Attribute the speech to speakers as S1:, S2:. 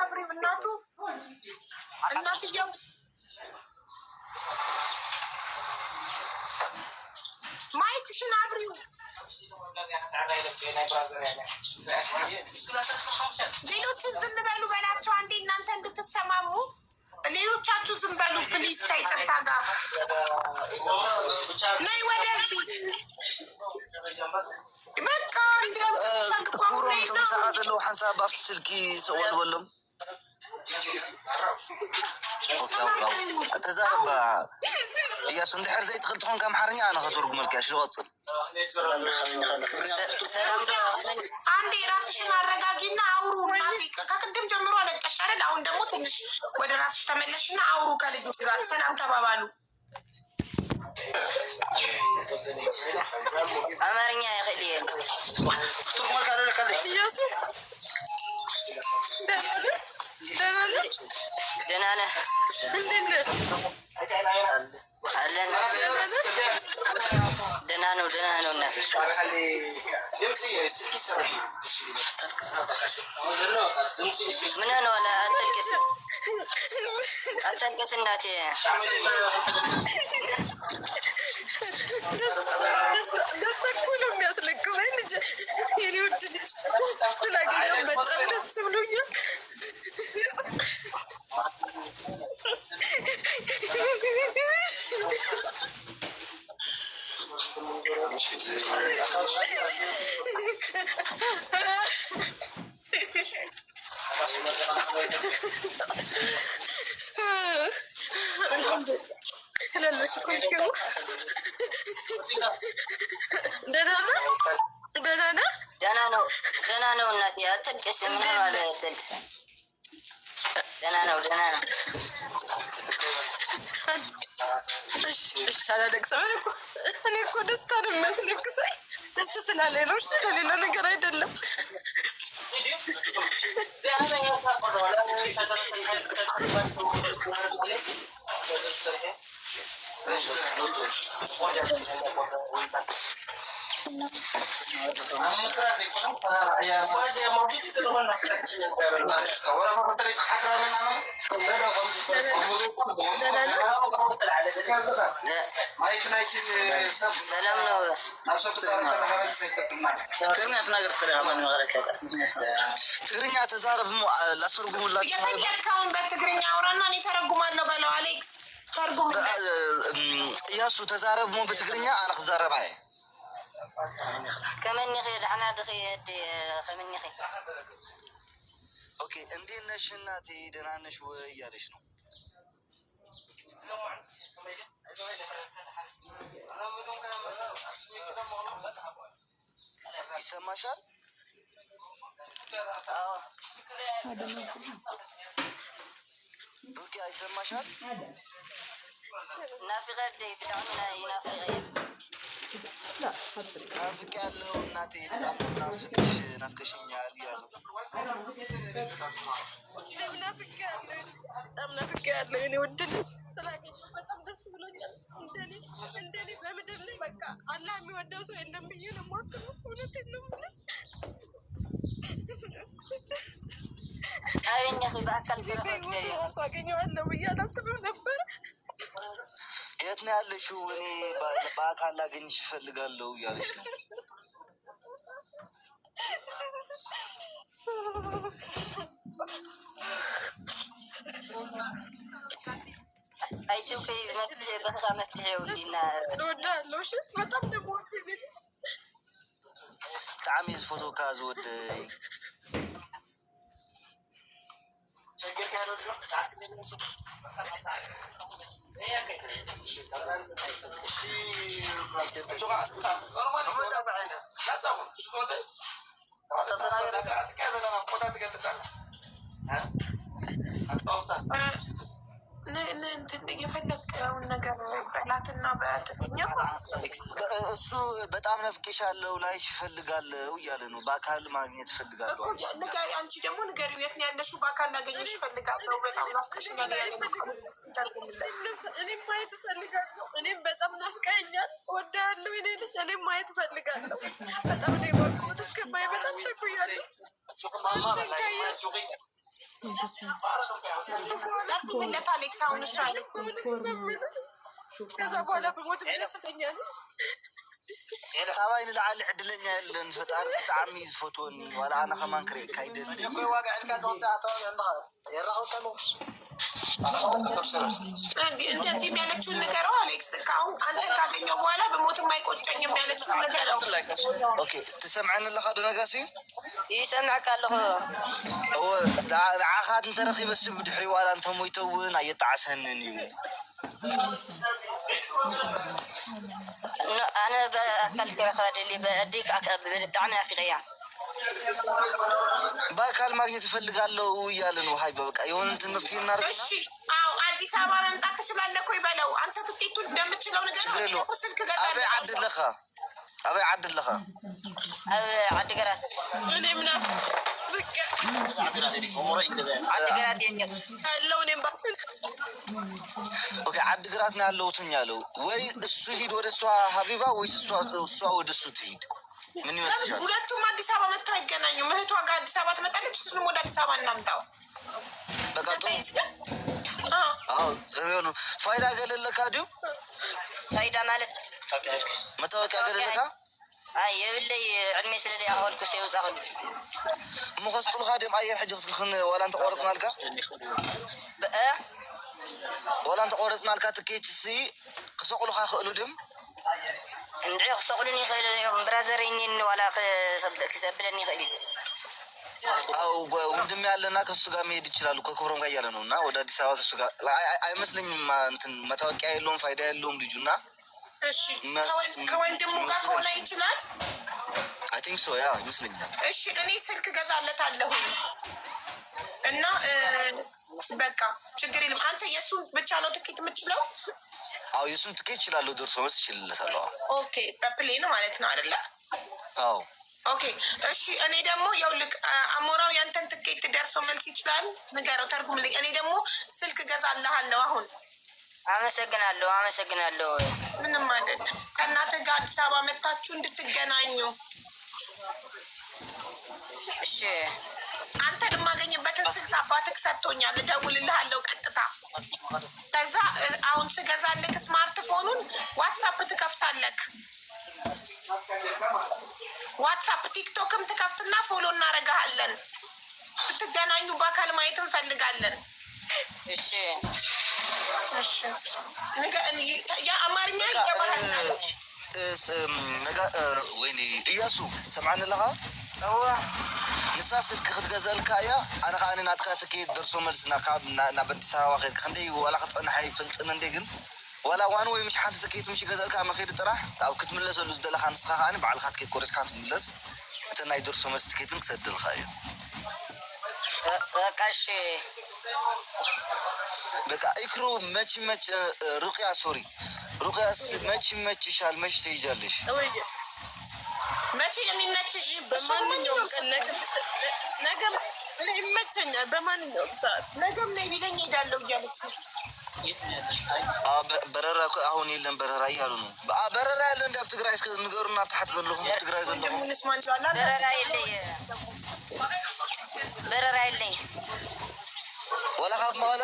S1: አብሪው እናትየው ማይክሽን አብሪው ሌሎቹን ዝም በሉ በላቸው አንዴ እናንተ እንድትሰማሙ ሌሎቻችሁ ዝም በሉ ፕሊዝ ከይቅርታ ጋር ነይ ወደዚህ በቃ
S2: كورم تمساعد له حساب في سلكي سؤال ولا تزارب يا سندي حرزي تخلطون كم حرني انا خطر ملكاش وصل
S1: عندي راسشن አረጋጊና አውሩ እናቴ ከቅድም ጀምሮ አለቀሽ አይደል አሁን ደግሞ ትንሽ ወደ ራስሽ ተመለሽና አውሩ ከልጆች ጋር ሰላም ተባባሉ
S3: አማርኛ ያኸሊን
S1: ትርጉም ካለ ከለያሱ
S3: ደህና ነህ አለን ደህና ነው እናት ምን ነው አለ አትልቀስ እናቴ
S1: ደስታ እኮ ነው የሚያስለቅሰኝ ልጅ የኔ ውድ ልጅ ስላገኘሁ በጣም ደስ ብሎኛል
S3: ደህና ነው እናቴ አትልቀስ ምን ማለት አትልቀስ ደህና ነው
S1: እሺ አላለቅስም እኔ እኮ ደስታ ነው የሚያስለቅሰኝ ደስ ስላለኝ ነው እሺ ለሌላ ነገር አይደለም
S3: ሰላም ነው
S2: ትግርኛ ተዛረብ ላስርጉሙላችሁ
S1: የፈለግከውን በትግርኛ አውራና እኔ ተረጉማለሁ በለው አሌክስ ተርጉም
S2: ያሱ ተዛረብ ሞ በትግርኛ አና خزارب አይ
S3: كمان يخي احنا دخي خمن يخي
S2: اوكي እንዴት ነሽ እናቴ ደህና ነሽ ወይ እያለሽ ነው ይሰማሻል
S3: አዎ
S2: ዱቂ አይሰማሻል
S3: نافقة دي بتاعنا ينافقة
S2: ናፍቅ ያለው እናቴ በጣም ናፍቀሽኛል ያሉ
S1: ናፍቅ ያለው እኔ ውድ ልጅ ስላገኘሁ በጣም ደስ ብሎኛል እንደኔ በምድር ላይ በቃ አላህ የሚወደው ሰው የለም ብዬ ነው የማስበው እውነቴን ነው የምልህ
S3: አቤኛ በአካል
S1: ራሱ አገኘዋለሁ ብዬ አላስብም ነበር
S2: የት ነው ያለሽው እኔ በአካል ላገኝሽ እፈልጋለሁ እያለሽ ነው
S3: አይተው ከይ መፍትሄው ሊና
S1: ወዳለው እሺ በጣም ደግሞ
S2: تعميز فوتو كازود
S1: የፈለግከውን ነገር በላትና በትግርኛ
S2: እሱ በጣም ነፍቄሻለሁ ላይሽ እፈልጋለሁ እያለ ነው በአካል ማግኘት እፈልጋለሁ
S1: ንገሪ አንቺ ደግሞ ንገሪው የት ነው ያለሽው በአካል ላገኘሽ እፈልጋለሁ በጣም ናፍቀሽኛል እኔም ማየት እፈልጋለሁ እኔም በጣም ናፍቀኸኛል እወዳለሁ እኔ ልጅ እኔም ማየት እፈልጋለሁ በጣም ነው የጓጓሁት እስከማይ በጣም ቸኩያለሁ ላርጉለት አሌክስ አሁን እሱ አለ
S4: ከዛ በኋላ በሞት ደስተኛ ነው።
S2: ታባይ ንላዓሊ ዕድለኛ የለን ፈጣሪ ብጣዕሚ ዝፈትወኒ ዋላ ኣነ ከማን ክሪእካ ይደሊ
S1: እንደዚህም ያለችውን ንገረው አሌክስ። ከአሁን አንተን ካገኘው በኋላ በሞትም አይቆጨኝም ያለችውን ንገረው።
S2: ኦኬ ትሰምዐኒ ኣለካ ዶ ነጋሲ?
S3: ይሰምዐካ ኣለኹ።
S2: ንዓኻት እንተረኺበስ ብድሕሪ ዋላ እንተሞይተ እውን ኣየጣዓሰንን እዩ።
S3: ኣነ ብኣካል ክረኸባ ደሊ በእዲክ ብጣዕሚ ናፊቀያ
S2: በአካል ማግኘት እፈልጋለሁ እያለ ነው። ሀይ በቃ የሆነ እንትን መፍትሄ እናድርግ።
S1: እሺ አዎ፣ አዲስ አበባ መምጣት ትችላለህ እኮ ይበለው። አንተ ትኬቱን እንደምትችለው ነገር ነው። ስልክ ገዛ
S2: አበይ ዓድለኻ አበይ ዓድለኻ
S3: ኣብ ዓዲግራት
S4: እኔ ምና ዝቀ
S3: ዓዲግራት የኛው
S4: ያለው እኔም ባ
S2: ኦኬ ዓዲግራት ነው ያለሁትኝ ያለው። ወይ እሱ ሂድ ወደ እሷ ሀቢባ ወይስ እሷ ወደ እሱ ትሂድ? ምን ይመስልሻል?
S1: ሁለቱም አዲስ አበባ መጥተው አይገናኙም። እህቷ ጋር አዲስ አበባ ትመጣለች፣ እሱንም ወደ አዲስ አበባ እናምጣው።
S2: በቃ ሆኑ ፋይዳ ገለለካ ዲሁ
S3: ፋይዳ ማለት
S2: መታወቂያ ገለለካ
S3: የብለይ ዕድሜ ስለለይ ኣኸልኩ ሰይውፃኸሉ
S2: ምኸስቁልካ ድም ኣየር ሕጂ ክትልክን ዋላ እንተቆረፅናልካ ዋላ እንተቆረፅናልካ ትኬት ሲ ክሰቁሉካ ይኽእሉ ድም
S3: እንድዒ ክሰቁሉን ይኽእል ብራዘረይኒን ዋላ ክሰብለኒ ይኽእል እዩ።
S2: አው ወንድም ያለና ከሱ ጋር መሄድ ይችላሉ። ከክብሮም ጋር እያለ ነው እና ወደ አዲስ አበባ ከሱ ጋር አይመስለኝም። እንትን መታወቂያ የለውም ፋይዳ የለውም ልጁና።
S1: እሺ ከወንድሙ ጋር ከሆነ ይችላል።
S2: አይ ቲንክ ሶ ያ ይመስለኛል።
S1: እሺ እኔ ስልክ ገዛለታለሁ እና በቃ ችግር የለም። አንተ የእሱን ብቻ ነው ትኬት የምችለው?
S2: አው የእሱን ትኬት ይችላለሁ። ደርሶ መልስ ይችልለታለሁ።
S1: ኦኬ በፕሌን ማለት ነው አይደለ?
S2: አው
S1: ኦኬ እሺ። እኔ ደግሞ ይኸውልህ አሞራው ያንተን ትኬት ደርሶ መልስ ይችላል። ንገረው፣ ተርጉምልኝ። እኔ ደግሞ ስልክ ገዛልሃለሁ አሁን።
S3: አመሰግናለሁ አመሰግናለሁ።
S1: ምንም አይደል። ከእናትህ ጋር አዲስ አበባ መታችሁ እንድትገናኙ።
S3: እሺ
S1: አንተን የማገኝበትን ስልክ አባትህ ሰጥቶኛል። እደውልልሃለሁ ቀጥታ። ከዛ አሁን ስገዛልህ ስማርትፎኑን ዋትሳፕ ትከፍታለህ። ዋትሳፕ ቲክቶክም ትከፍትና ፎሎ እናደርግሃለን። ስትገናኙ በአካል ማየት እንፈልጋለን።
S3: እሺ
S1: እሺ የአማርኛ ይገባሃል?
S2: ወይኔ እያሱ ሰምዓኒ ኣለኻ? ንሳ ስልኪ ክትገዘልካ እያ። ኣነ ከዓ ናትካ ትኬት ደርሶ መልስ ናብ ኣዲስ ኣበባ ከድካ ክንደይ ዋላ ክፀንሐ ይፍልጥን እንዴ ግን ዋላ ዋን ወይ ምሽ ሓንቲ ትኬት ምሽ ገዘልካ መኸይዲ ጥራሕ ኣብ ክትምለሰሉ ዝደለካ ንስኻ ከዓኒ ባዕልካ ትኬት ቆሪፅካ ክትምለስ እቲ ናይ ደርሶ መልስ ትኬትን ክሰድልካ እዩ።
S3: በቃ እሺ
S2: በቃ ኢክሩ መች ሩቅያ ሶሪ ሩቅያስ መች ይመችሻል? መች ትሄጃለሽ?
S1: መቼ የሚመችሽ?
S4: በማንኛውም ቀን ነገ ይመቸኛል። በማንኛውም ሰዓት
S1: ነገም ነይ ቢለኝ ሄዳለሁ እያለች ነው።
S2: በረራ አሁን የለም በረራ እያሉ ነው። በረራ ያለ እንደ ኣብ ትግራይ እስከ ንገሩና ኣብ ታሕቲ ዘለኹም ትግራይ ዘለኹም
S3: በረራ የለኝ
S2: ወላ ካብ መቐለ